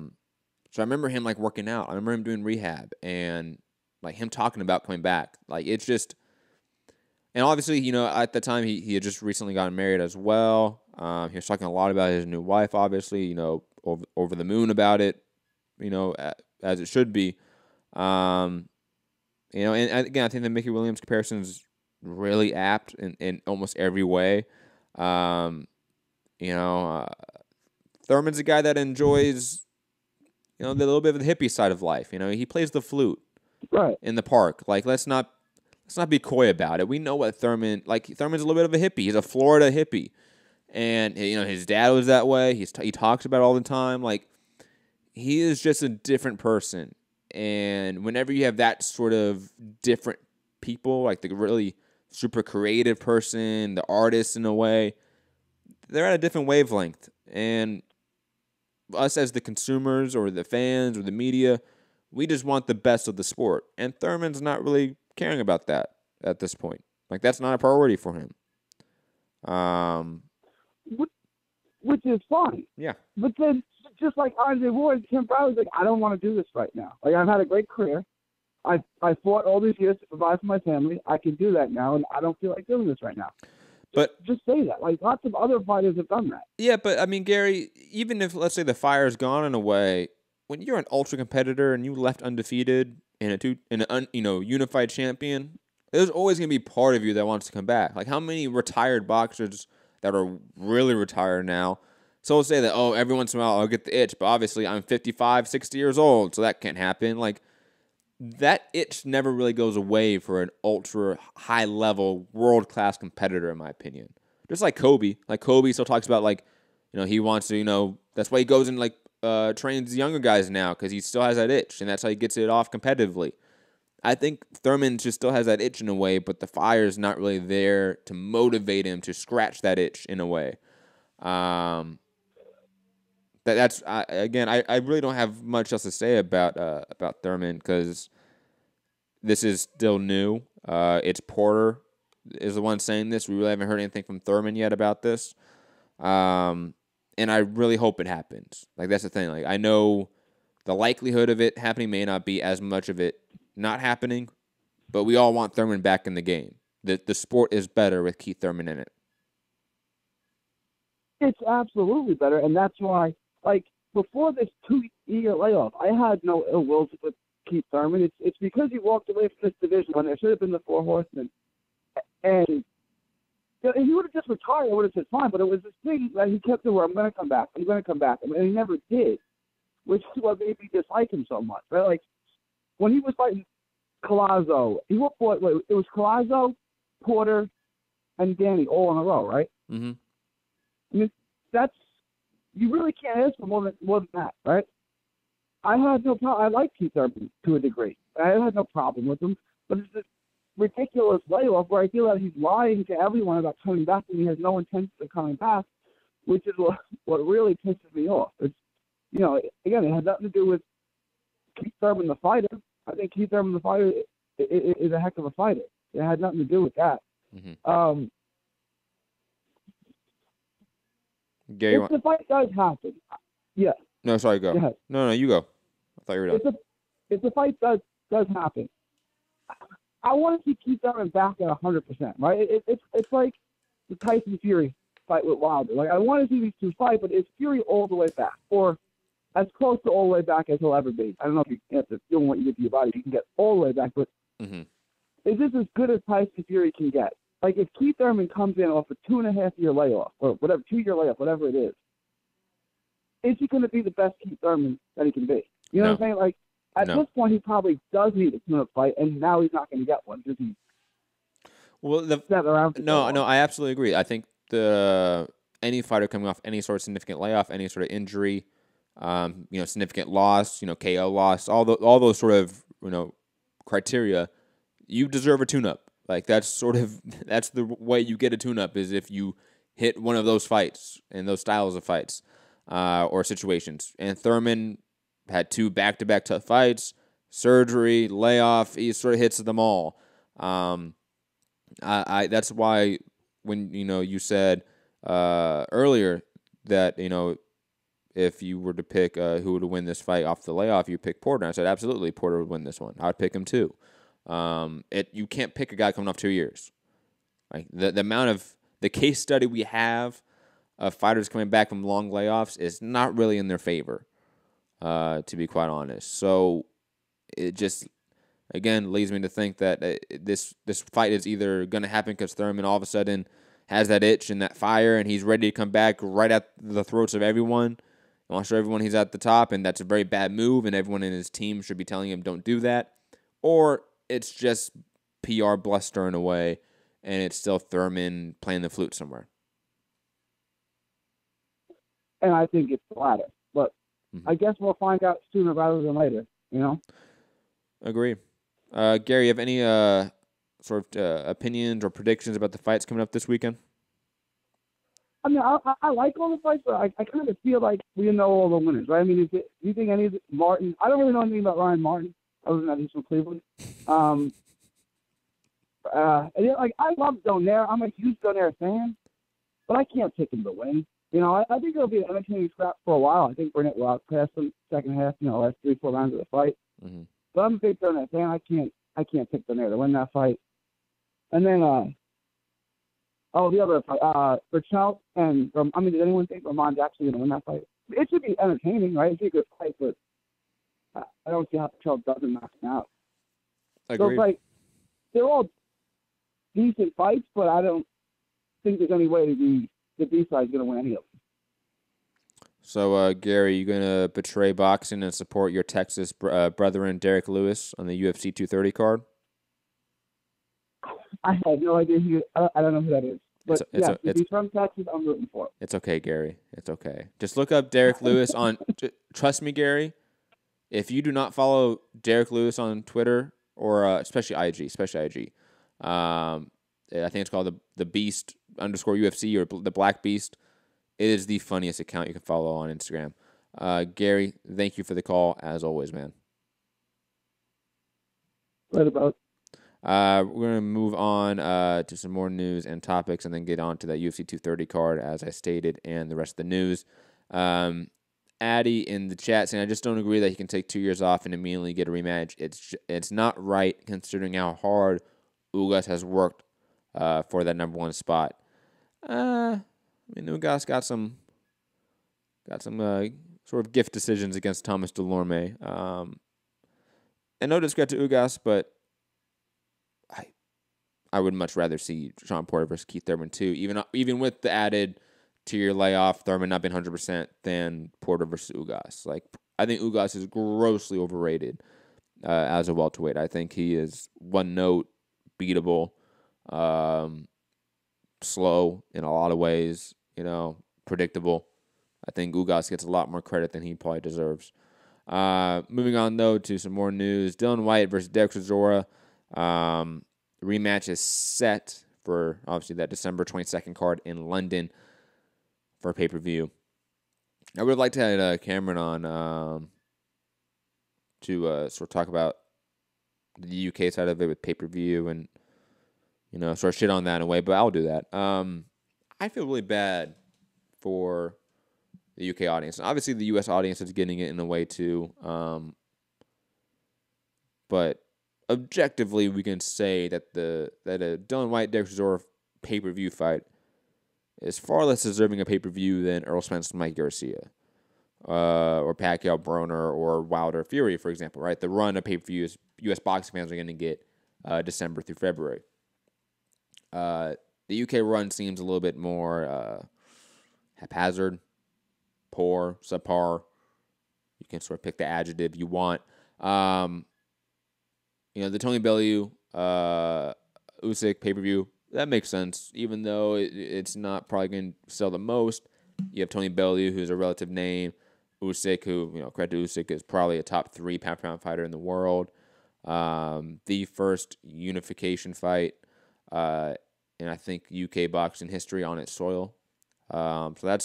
remember him, like, working out. I remember him doing rehab and, like, him talking about coming back. Like, it's just... And obviously, at the time, he had just recently gotten married as well. He was talking a lot about his new wife, obviously, over the moon about it. As it should be. And again, I think the Mickey Williams comparison is really apt in almost every way. Thurman's a guy that enjoys, the little bit of the hippie side of life. He plays the flute in the park. Like, let's not be coy about it. We know what Thurman's a little bit of a hippie. He's a Florida hippie. And, his dad was that way. He talks about it all the time. Like, he is just a different person. And whenever you have that sort of different people, like the really super creative person, the artist in a way, they're at a different wavelength. And us as the consumers or the fans or the media, we just want the best of the sport. And Thurman's not really caring about that at this point. Like, that's not a priority for him. Which is fine. Yeah. But then, just like Andre Ward, Tim Bradley's like, I don't want to do this right now. Like, I've had a great career. I fought all these years to provide for my family. I can do that now, and I don't feel like doing this right now. But just say that. Like, lots of other fighters have done that. Yeah, but, I mean, Gary, even if, let's say, the fire's gone in a way, when you're an ultra competitor and you left undefeated and unified champion, there's always going to be part of you that wants to come back. Like, how many retired boxers that are really retired now? So we'll say that, every once in a while I'll get the itch, but obviously I'm 55, 60 years old, so that can't happen. Like, that itch never really goes away for an ultra high-level, world-class competitor, in my opinion. Just like Kobe. Like, Kobe still talks about, like, he wants to, that's why he goes and, like, trains younger guys now, because he still has that itch, and that's how he gets it off competitively. I think Thurman just still has that itch in a way, but the fire's not really there to motivate him to scratch that itch in a way. That's again, I really don't have much else to say about Thurman because this is still new. It's Porter is the one saying this. We really haven't heard anything from Thurman yet about this. And I really hope it happens. Like, that's the thing. Like, I know the likelihood of it happening may not be as much of it not happening, but we all want Thurman back in the game. The sport is better with Keith Thurman in it. It's absolutely better, and that's why, like, before this 2-year layoff, I had no ill will with Keith Thurman. It's because he walked away from this division when there should have been the 4 horsemen. And if he would have just retired, I would have said fine, but it was this thing that he kept doing where I'm going to come back, and he never did, which is what made me dislike him so much. Right? Like, when he was fighting Collazo, it was Collazo, Porter, and Danny all in a row, right? Mm-hmm. I mean, you really can't ask for more than that, right? I had no problem. I like Keith Thurman to a degree. I had no problem with him, but it's this ridiculous layoff where I feel that he's lying to everyone about coming back and he has no intention of coming back, which is what really pisses me off. It's, again, it had nothing to do with Keith Thurman the fighter. I think Keith Thurman the fighter is a heck of a fighter. It had nothing to do with that. Mm-hmm. Gary, if the fight does happen, yeah. No, sorry, go. No, you go. I thought you were done. If the fight does happen, I want to see Keith Thurman back at 100%, right? It's like the Tyson Fury fight with Wilder. Like, I want to see these two fight, but is Fury all the way back, or as close to all the way back as he'll ever be? I don't know if you have to do what you get to your body, you can get all the way back, but is this as good as Tyson Fury can get? Like, if Keith Thurman comes in off a 2.5-year layoff, or whatever, 2-year layoff, whatever it is he going to be the best Keith Thurman that he can be? You know what I'm saying? Like, at this point, he probably does need a tune-up fight, and now he's not going to get one because he's I absolutely agree. I think any fighter coming off any sort of significant layoff, any sort of injury, significant loss, KO loss, all those sort of, criteria, you deserve a tune-up. Like that's the way you get a tune-up is if you hit one of those fights and those styles of fights or situations. And Thurman had 2 back-to-back tough fights, surgery, layoff. He sort of hits them all. That's why when you said earlier that if you were to pick who would win this fight off the layoff, you pick Porter. And I said absolutely Porter would win this one. I would pick him too. You can't pick a guy coming off 2 years. Like the amount of the case study we have of fighters coming back from long layoffs is not really in their favor, to be quite honest. So it just again leads me to think that this fight is either going to happen because Thurman all of a sudden has that itch and that fire, and he's ready to come back right at the throats of everyone. He wants to show everyone he's at the top, and that's a very bad move, and everyone in his team should be telling him don't do that. Or it's just PR blustering away, and it's still Thurman playing the flute somewhere. And I think it's the latter. But I guess we'll find out sooner rather than later, Agree. Gary, you have any opinions or predictions about the fights coming up this weekend? I mean, I like all the fights, but I kind of feel like we know all the winners, right? I mean, do you think any of Martin? I don't really know anything about Ryan Martin, other than that he's from Cleveland. And I love Donaire. I'm a huge Donaire fan, but I can't pick him to win. I think it'll be an entertaining scrap for a while. I think Burnett will outpass him second half. Last 3-4 rounds of the fight. Mm-hmm. But I'm a big Donaire fan. I can't pick Donaire to win that fight. And then the other fight, Burchell and did anyone think Ramon's actually going to win that fight? It should be entertaining, right? It should be a good fight, but I don't see how Burchell doesn't knock him out. Agreed. So it's like they're all decent fights, but I don't think there's any way the B-side is going to win any of them. So, Gary, you going to betray boxing and support your Texas brethren, Derrick Lewis, on the UFC 230 card? I have no idea I don't know who that is. But if he's from Texas, I'm rooting for it. It's okay, Gary. It's okay. Just look up Derrick Lewis on. Trust me, Gary. If you do not follow Derrick Lewis on Twitter or especially IG, I think it's called the Beast _UFC or the Black Beast. It is the funniest account you can follow on Instagram. Gary, thank you for the call as always, man. Right about. We're going to move on to some more news and topics and then get on to that UFC 230 card, as I stated, and the rest of the news. Addy in the chat saying, I just don't agree that he can take 2 years off and immediately get a rematch. It's not right considering how hard Ugas has worked for that number 1 spot. Ugas got some sort of gift decisions against Thomas Delorme. And no discredit to Ugas, but I would much rather see Shawn Porter versus Keith Thurman too, even with the added 2-year layoff, Thurman not being 100%, than Porter versus Ugas. Like, I think Ugas is grossly overrated as a welterweight. I think he is one note, beatable, slow in a lot of ways, predictable. I think Ugas gets a lot more credit than he probably deserves. Moving on, though, to some more news. Dylan White versus Derek Chisora. Rematch is set for, obviously, that December 22nd card in London for pay-per-view. I would like to have Cameron on to sort of talk about the UK side of it with pay-per-view and, sort of shit on that in a way, but I'll do that. I feel really bad for the UK audience. Obviously, the US audience is getting it in a way, too. But objectively, we can say that a Dylan White Derek Chisora pay-per-view fight is far less deserving of pay-per-view than Earl Spence Mike Garcia, or Pacquiao Broner, or Wilder Fury, for example. Right, the run of pay-per-views U.S. boxing fans are going to get December through February. The UK run seems a little bit more haphazard, poor, subpar. You can sort of pick the adjective you want. The Tony Bellew, Usyk pay-per-view, that makes sense, even though it's not probably going to sell the most. You have Tony Bellew, who's a relative name. Usyk, who, credit to Usyk, is probably a top 3 pound-for-pound fighter in the world. The first unification fight in, I think, UK boxing history on its soil. So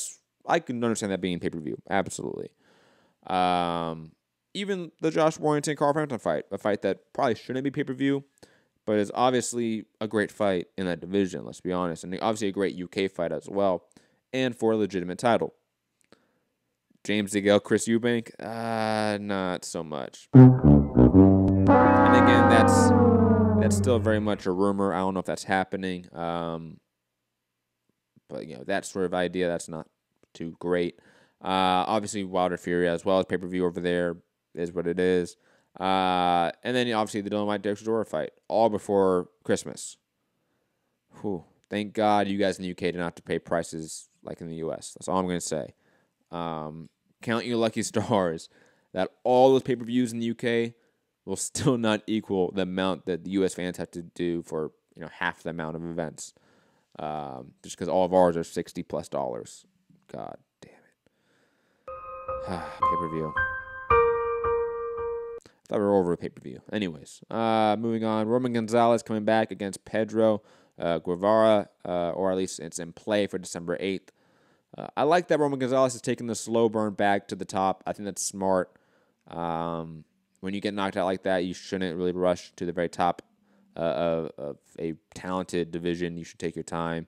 I can understand that being pay-per-view. Absolutely. Even the Josh Warrington Carl Frampton fight, a fight that probably shouldn't be pay-per-view, but is obviously a great fight in that division, let's be honest. And obviously a great UK fight as well, and for a legitimate title. James DeGale, Chris Eubank, not so much. And again, that's still very much a rumor. I don't know if that's happening. But that sort of idea, that's not too great. Obviously, Wilder Fury as well as pay-per-view over there is what it is. And then obviously the Dylan White Derrick Chisora fight, all before Christmas. Whew. Thank God you guys in the UK didn't have to pay prices like in the US. That's all I'm going to say. Count your lucky stars that all those pay-per-views in the UK will still not equal the amount that the US fans have to do for half the amount of events. Just because all of ours are $60+. God damn it. Pay-per-view. I thought we were over with pay-per-view. Anyways, moving on. Roman Gonzalez coming back against Pedro Guevara, or at least it's in play for December 8th. I like that Roman Gonzalez is taking the slow burn back to the top. I think that's smart. When you get knocked out like that, you shouldn't really rush to the very top of a talented division. You should take your time,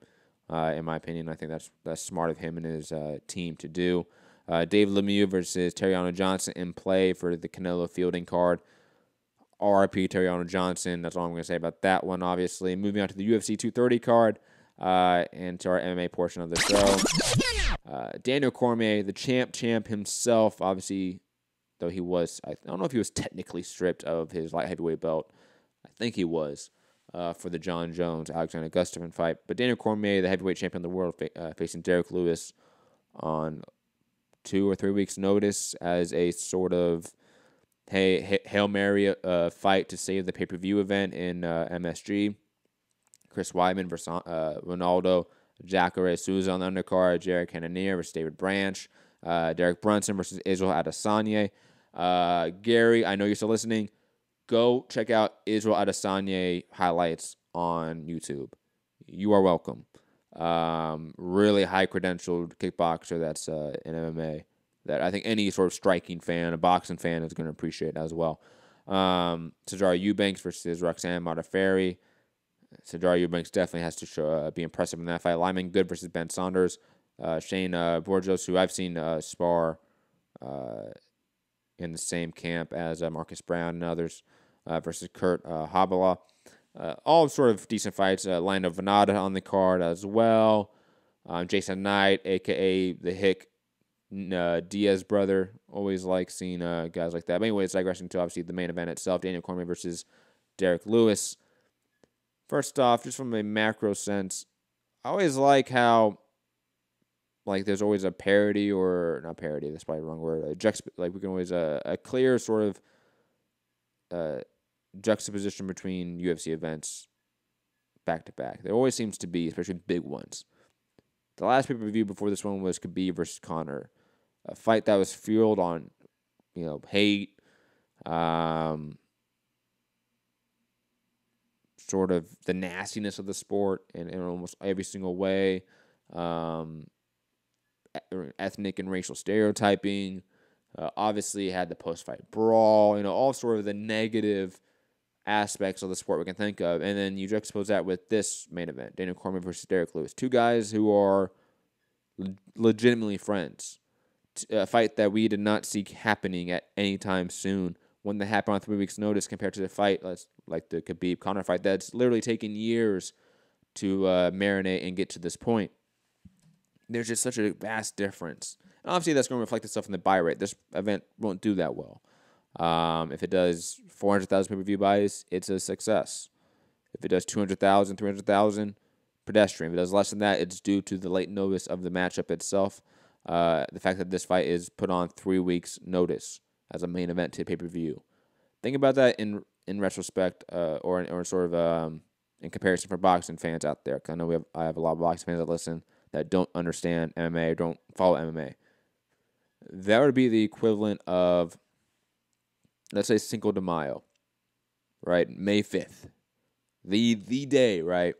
in my opinion. I think that's smart of him and his team to do. Dave Lemieux versus Terriano Johnson in play for the Canelo Fielding card. RIP Terriano Johnson. That's all I'm going to say about that one, obviously. Moving on to the UFC 230 card and to our MMA portion of the show. Daniel Cormier, the champ himself, obviously, though he was, I don't know if he was technically stripped of his light heavyweight belt. I think he was for the John Jones-Alexander Gustafsson fight. But Daniel Cormier, the heavyweight champion of the world, facing Derrick Lewis on 2 or 3 weeks' notice as a sort of Hail Mary fight to save the pay-per-view event in MSG. Chris Weidman versus Ronaldo Jacare Souza on the undercard. Jared Cannonier versus David Branch. Derek Brunson versus Israel Adesanya. Gary, I know you're still listening. Go check out Israel Adesanya highlights on YouTube. You are welcome. Really high-credentialed kickboxer that's in MMA that I think any sort of striking fan, a boxing fan, is going to appreciate as well. Sijara Eubanks versus Roxanne Modafferi. Sijara Eubanks definitely has to be impressive in that fight. Lyman Good versus Ben Saunders. Shane Borgos, who I've seen spar in the same camp as Marcus Brown and others, versus Kurt Habala. All sort of decent fights. Lando Venata on the card as well. Jason Knight, a.k.a. the Hick Diaz brother. Always like seeing guys like that. But anyways, digressing to obviously the main event itself, Daniel Cormier versus Derrick Lewis. First off, just from a macro sense, I always like how there's always a parody, or not parody, that's probably the wrong word. We can always a clear sort of juxtaposition between UFC events back to back. There always seems to be, especially big ones. The last pay-per-view before this one was Khabib versus Conor, a fight that was fueled on, hate, sort of the nastiness of the sport in almost every single way, ethnic and racial stereotyping. Obviously, had the post-fight brawl, all sort of the negative aspects of the sport we can think of. And then you juxtapose that with this main event, Daniel Cormier versus Derrick Lewis. Two guys who are legitimately friends. A fight that we did not see happening at any time soon. One that happened on 3 weeks' notice compared to the fight, like the Khabib-Conor fight, that's literally taken years to marinate and get to this point. There's just such a vast difference. And obviously, that's going to reflect itself in the buy rate. This event won't do that well. If it does 400,000 pay-per-view buys, it's a success. If it does 200,000, 300,000, pedestrian. If it does less than that, it's due to the late notice of the matchup itself. The fact that this fight is put on 3 weeks' notice as a main event to pay-per-view. Think about that in retrospect, or sort of in comparison for boxing fans out there. Because I know I have a lot of boxing fans that listen that don't understand MMA or don't follow MMA. that would be the equivalent of, let's say, Cinco de Mayo, right? May 5th. The day, right?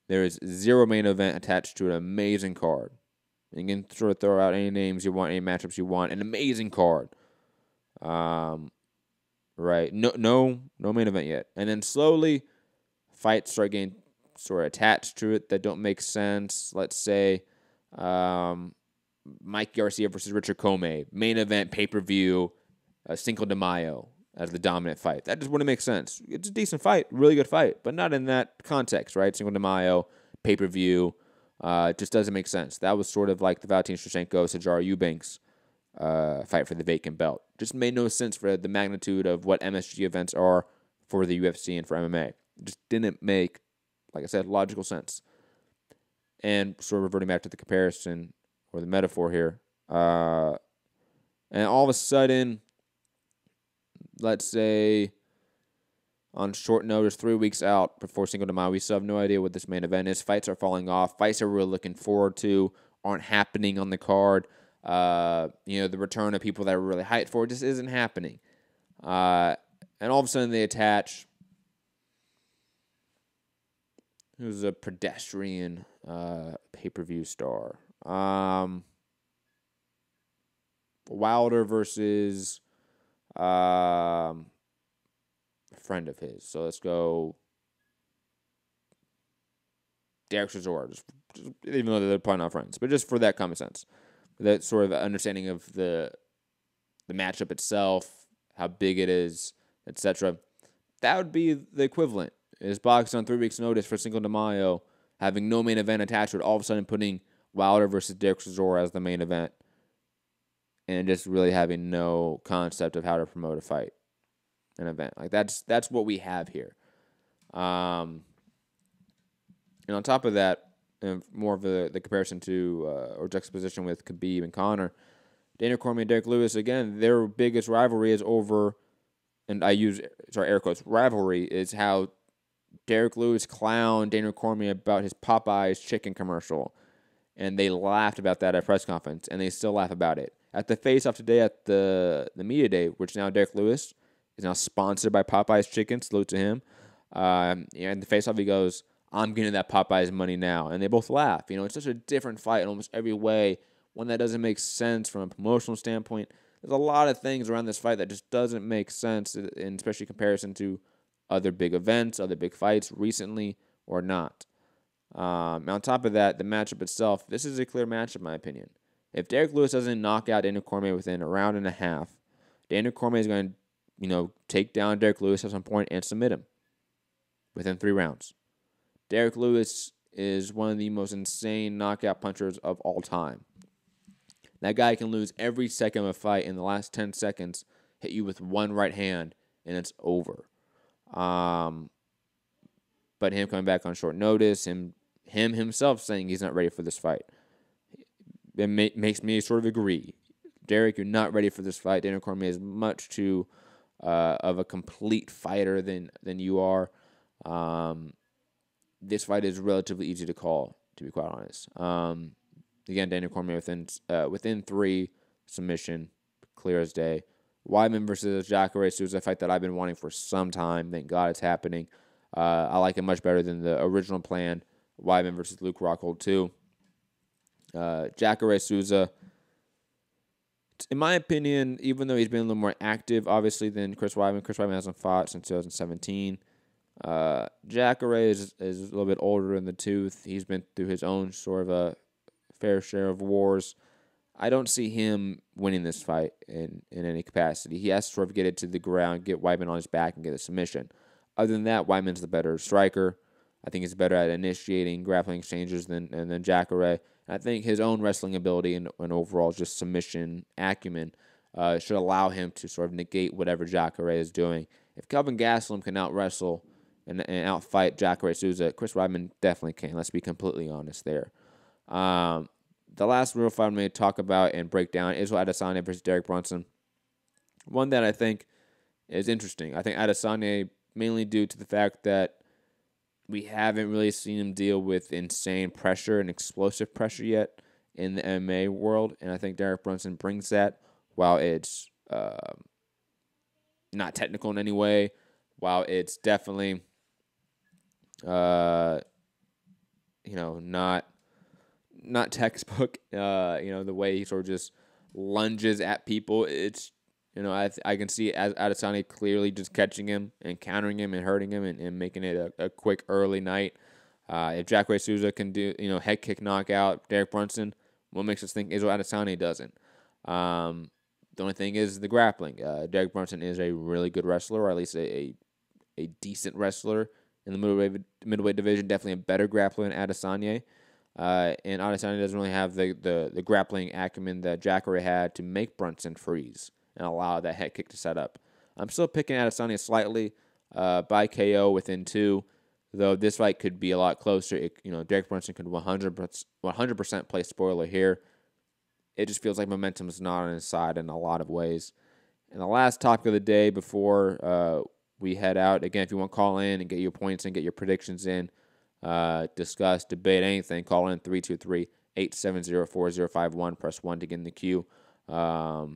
There is 0 main event attached to an amazing card. You can sort of throw out any names you want, any matchups you want. An amazing card. Right. No main event yet. And then slowly, fights start getting sort of attached to it that don't make sense. Let's say Mike Garcia versus Richard Cormier. Main event, pay-per-view, Cinco de Mayo as the dominant fight. That just wouldn't make sense. It's a decent fight, really good fight, but not in that context, right? Cinco de Mayo, pay-per-view, just doesn't make sense. That was sort of like the Valentin Shevchenko, Sijara Eubanks fight for the vacant belt. Just made no sense for the magnitude of what MSG events are for the UFC and for MMA. It just didn't make, like I said, logical sense. And sort of reverting back to the comparison or the metaphor here, and all of a sudden, let's say on short notice, 3 weeks out before Cinco de Mayo, we still have no idea what this main event is. Fights are falling off. Fights that we're looking forward to aren't happening on the card. The return of people that we're really hyped for just isn't happening. And all of a sudden they attach who's a pedestrian pay-per-view star. Wilder versus a friend of his. So let's go Derrick Chisora, just even though they're probably not friends, but just for that common sense, that sort of understanding of the matchup itself, how big it is, etc. That would be the equivalent. Is boxing on 3 weeks' notice for Cinco de Mayo, having no main event attached to it, all of a sudden putting Wilder versus Derrick Chisora as the main event, and just really having no concept of how to promote a fight, an event. Like that's what we have here. And on top of that, and more of the comparison to or juxtaposition with Khabib and Conor, Dana Cormier and Derrick Lewis, again, their biggest rivalry is over, and I use air quotes, rivalry is how Derrick Lewis clowned Dana Cormier about his Popeyes chicken commercial, and they laughed about that at press conference, and they still laugh about it. At the face-off today at the media day, which now Derrick Lewis is now sponsored by Popeyes chicken, salute to him. And the face-off, he goes, "I'm getting that Popeyes money now," and they both laugh. It's such a different fight in almost every way, one that doesn't make sense from a promotional standpoint. There's a lot of things around this fight that just doesn't make sense, in especially comparison to other big events, other big fights recently or not. On top of that, the matchup itself, this is a clear matchup in my opinion. If Derrick Lewis doesn't knock out Dana Cormier within a round and a half, Dana Cormier is going to, take down Derrick Lewis at some point and submit him within 3 rounds. Derrick Lewis is one of the most insane knockout punchers of all time. That guy can lose every second of a fight. In the last 10 seconds, hit you with one right hand, and it's over. But him coming back on short notice, him himself saying he's not ready for this fight, it makes me sort of agree. Derrick, you're not ready for this fight. Dana Cormier is much too of a complete fighter than you are. This fight is relatively easy to call, to be quite honest. Again, Dana Cormier within 3, submission, clear as day. Weidman versus Jacare Souza, a fight that I've been wanting for some time. Thank God it's happening. I like it much better than the original plan, Weidman versus Luke Rockhold 2. Jacare Souza, in my opinion, even though he's been a little more active, obviously, than Chris Weidman hasn't fought since 2017. Jacare is a little bit older in the tooth. He's been through his own sort of a fair share of wars. I don't see him winning this fight in any capacity. He has to sort of get it to the ground, get Weidman on his back, and get a submission. Other than that, Weidman's the better striker. I think he's better at initiating grappling exchanges than Jacare. I think his own wrestling ability and overall just submission acumen should allow him to sort of negate whatever Jacare is doing. If Kelvin Gastelum can out-wrestle and out-fight Jacare Souza, Chris Weidman definitely can. Let's be completely honest there. The last real fight I'm going to talk about and break down is Adesanya versus Derek Brunson. One that I think is interesting. I think Adesanya, mainly due to the fact that we haven't really seen him deal with insane pressure and explosive pressure yet in the MMA world, and I think Derrick Brunson brings that. While it's not technical in any way, while it's definitely not textbook, the way he sort of just lunges at people, it's, I can see Adesanya clearly just catching him and countering him and hurting him and making it a quick early night. If Jacare Souza can do, head kick knockout Derrick Brunson, what makes us think Israel Adesanya doesn't? The only thing is the grappling. Derrick Brunson is a really good wrestler, or at least a decent wrestler in the middleweight division. Definitely a better grappler than Adesanya. And Adesanya doesn't really have the grappling acumen that Jacare had to make Brunson freeze and allow that head kick to set up. I'm still picking Adesanya slightly by KO within 2, though this fight could be a lot closer. Derrick Brunson could 100% play spoiler here. It just feels like momentum is not on his side in a lot of ways. And the last topic of the day before we head out, again, if you want to call in and get your points and get your predictions in, discuss, debate, anything, call in 323-870-4051. Press 1 to get in the queue. Or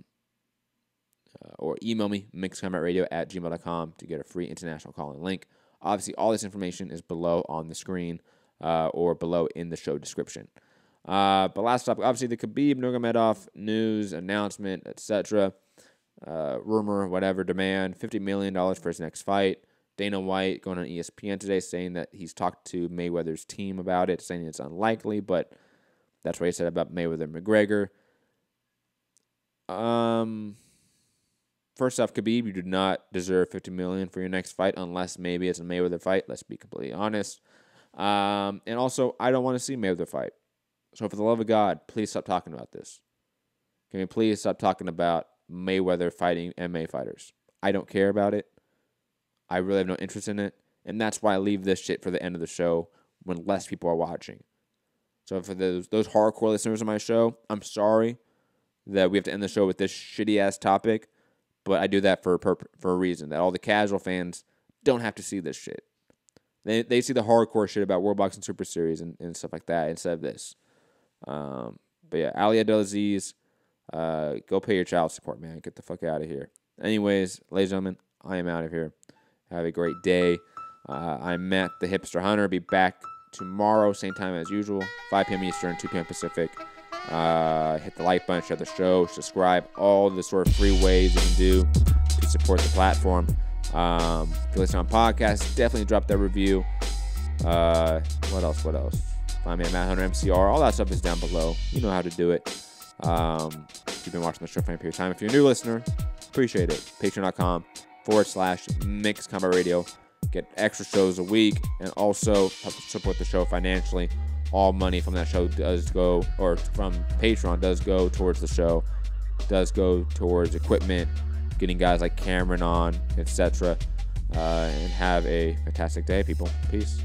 email me, mixedcombatradio@gmail.com to get a free international call-in link. Obviously, all this information is below on the screen or below in the show description. But last topic, obviously the Khabib Nurmagomedov news, announcement, etc. Rumor, whatever, demand, $50 million for his next fight. Dana White going on ESPN today saying that he's talked to Mayweather's team about it, saying it's unlikely, but that's what he said about Mayweather and McGregor. First off, Khabib, you do not deserve $50 million for your next fight unless maybe it's a Mayweather fight. Let's be completely honest. And also, I don't want to see Mayweather fight. So for the love of God, please stop talking about this. Can we please stop talking about Mayweather fighting MMA fighters? I don't care about it. I really have no interest in it. And that's why I leave this shit for the end of the show when less people are watching. So for those hardcore listeners of my show, I'm sorry that we have to end the show with this shitty-ass topic. But I do that for a reason, that all the casual fans don't have to see this shit. They see the hardcore shit about World Boxing Super Series and stuff like that instead of this. But yeah, Ali Abdelaziz, go pay your child support, man. Get the fuck out of here. Anyways, ladies and gentlemen, I am out of here. Have a great day. I'm Matt the Hipster Hunter. Be back tomorrow, same time as usual, 5 p.m. Eastern, 2 p.m. Pacific. Hit the like button, share the show, subscribe, all the sort of free ways you can do to support the platform. If you listen on podcasts, definitely drop that review. What else? Find me at Matt Hunter MCR. All that stuff is down below. You know how to do it. If you've been watching the show for any period of time. If you're a new listener, appreciate it. Patreon.com/Mixed Combat Radio. Get extra shows a week and also help support the show financially. All money from that show does go, or from Patreon does go towards the show, does go towards equipment, getting guys like Cameron on, etc. And have a fantastic day, people. Peace.